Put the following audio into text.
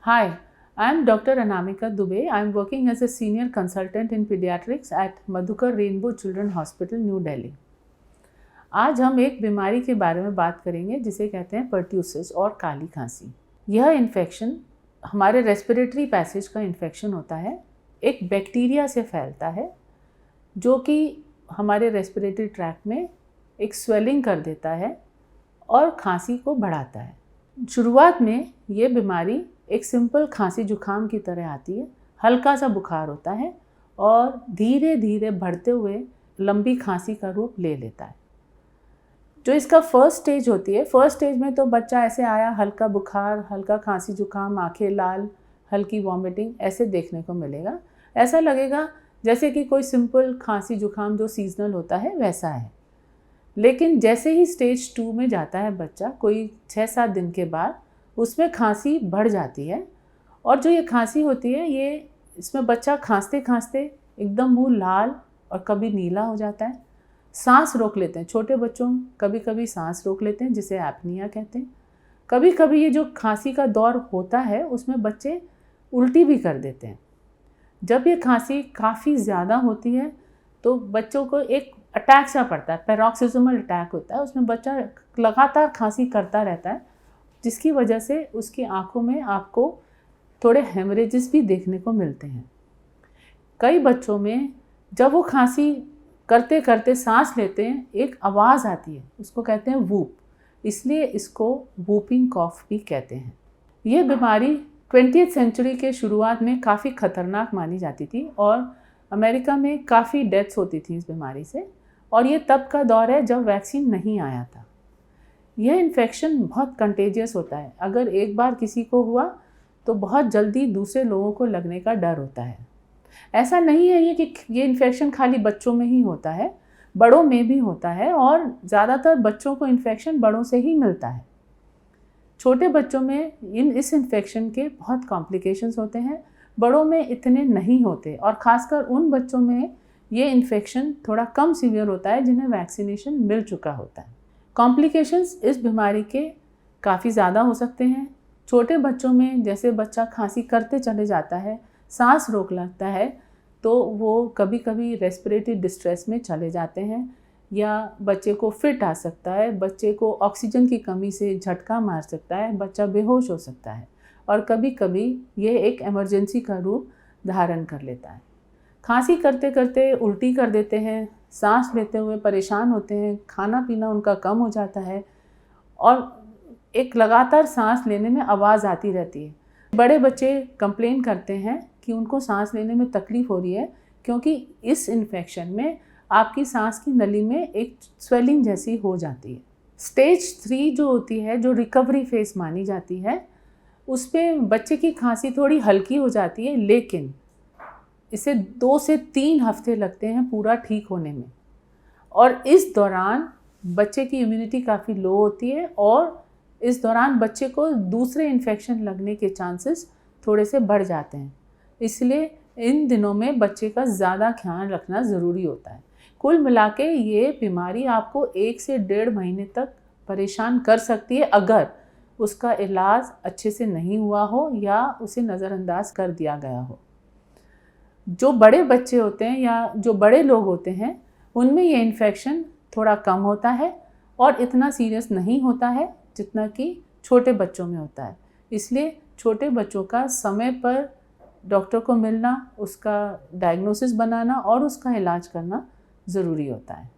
Hi, I am Dr. Anamika Dubey. I am working as a senior consultant in pediatrics at Madhukar Rainbow Children Hospital, New Delhi. आज हम एक बीमारी के बारे में बात करेंगे जिसे कहते हैं पर्ट्यूसिस और काली खांसी। यह इन्फेक्शन हमारे रेस्पिरेटरी पैसेज का इन्फेक्शन होता है। एक बैक्टीरिया से फैलता है जो कि हमारे रेस्पिरेटरी ट्रैक्ट में एक स्वेलिंग कर देता है और खांसी को बढ़ाता है। शुरुआत में ये बीमारी एक सिंपल खांसी जुकाम की तरह आती है। हल्का सा बुखार होता है और धीरे धीरे बढ़ते हुए लंबी खांसी का रूप ले लेता है। जो इसका फर्स्ट स्टेज होती है, फर्स्ट स्टेज में तो बच्चा ऐसे आया, हल्का बुखार, हल्का खांसी जुकाम, आंखें लाल, हल्की वॉमिटिंग ऐसे देखने को मिलेगा। ऐसा लगेगा जैसे कि कोई सिंपल खांसी जुकाम जो सीजनल होता है वैसा है। लेकिन जैसे ही स्टेज 2 में जाता है बच्चा, कोई 6-7 दिन के बाद उसमें खांसी बढ़ जाती है। और जो ये खांसी होती है, ये इसमें बच्चा खांसते खांसते एकदम मुंह लाल और कभी नीला हो जाता है। सांस रोक लेते हैं, छोटे बच्चों कभी कभी सांस रोक लेते हैं जिसे एपनिया कहते हैं। कभी कभी ये जो खांसी का दौर होता है उसमें बच्चे उल्टी भी कर देते हैं। जब ये खांसी काफ़ी ज़्यादा होती है तो बच्चों को एक अटैक सा पड़ता है, पैरोक्सिस्मल अटैक होता है। उसमें बच्चा लगातार खांसी करता रहता है जिसकी वजह से उसकी आंखों में आपको थोड़े हेमरेजेस भी देखने को मिलते हैं। कई बच्चों में जब वो खांसी करते करते सांस लेते हैं एक आवाज़ आती है, उसको कहते हैं वूप, इसलिए इसको वूपिंग कॉफ भी कहते हैं। ये बीमारी 20th सेंचुरी के शुरुआत में काफ़ी ख़तरनाक मानी जाती थी और अमेरिका में काफ़ी डेथ्स होती थी इस बीमारी से। और ये तब का दौर है जब वैक्सीन नहीं आया था। यह इन्फेक्शन बहुत कंटेजियस होता है। अगर एक बार किसी को हुआ तो बहुत जल्दी दूसरे लोगों को लगने का डर होता है। ऐसा नहीं है कि ये इन्फेक्शन खाली बच्चों में ही होता है, बड़ों में भी होता है और ज़्यादातर बच्चों को इन्फेक्शन बड़ों से ही मिलता है। छोटे बच्चों में इस इन्फेक्शन के बहुत कॉम्प्लिकेशंस होते हैं, बड़ों में इतने नहीं होते और ख़ासकर उन बच्चों में ये इन्फेक्शन थोड़ा कम सीवियर होता है जिन्हें वैक्सीनेशन मिल चुका होता है। कॉम्प्लिकेशंस इस बीमारी के काफ़ी ज़्यादा हो सकते हैं। छोटे बच्चों में जैसे बच्चा खांसी करते चले जाता है, सांस रोक लगता है, तो वो कभी कभी रेस्पिरेटरी डिस्ट्रेस में चले जाते हैं या बच्चे को फिट आ सकता है, बच्चे को ऑक्सीजन की कमी से झटका मार सकता है, बच्चा बेहोश हो सकता है और कभी कभी ये एक इमरजेंसी का रूप धारण कर लेता है। खांसी करते करते उल्टी कर देते हैं, सांस लेते हुए परेशान होते हैं, खाना पीना उनका कम हो जाता है और एक लगातार सांस लेने में आवाज़ आती रहती है। बड़े बच्चे कंप्लेन करते हैं कि उनको सांस लेने में तकलीफ़ हो रही है क्योंकि इस इन्फेक्शन में आपकी सांस की नली में एक स्वेलिंग जैसी हो जाती है। स्टेज 3 जो होती है, जो रिकवरी फेज़ मानी जाती है, उसमें बच्चे की खांसी थोड़ी हल्की हो जाती है, लेकिन इसे 2 से 3 हफ्ते लगते हैं पूरा ठीक होने में। और इस दौरान बच्चे की इम्यूनिटी काफ़ी लो होती है और इस दौरान बच्चे को दूसरे इन्फेक्शन लगने के चांसेस थोड़े से बढ़ जाते हैं। इसलिए इन दिनों में बच्चे का ज़्यादा ख्याल रखना ज़रूरी होता है। कुल मिला के ये बीमारी आपको 1 से 1.5 महीने तक परेशान कर सकती है अगर उसका इलाज अच्छे से नहीं हुआ हो या उसे नज़रअंदाज कर दिया गया हो। जो बड़े बच्चे होते हैं या जो बड़े लोग होते हैं उनमें ये इन्फेक्शन थोड़ा कम होता है और इतना सीरियस नहीं होता है जितना कि छोटे बच्चों में होता है। इसलिए छोटे बच्चों का समय पर डॉक्टर को मिलना, उसका डायग्नोसिस बनाना और उसका इलाज करना ज़रूरी होता है।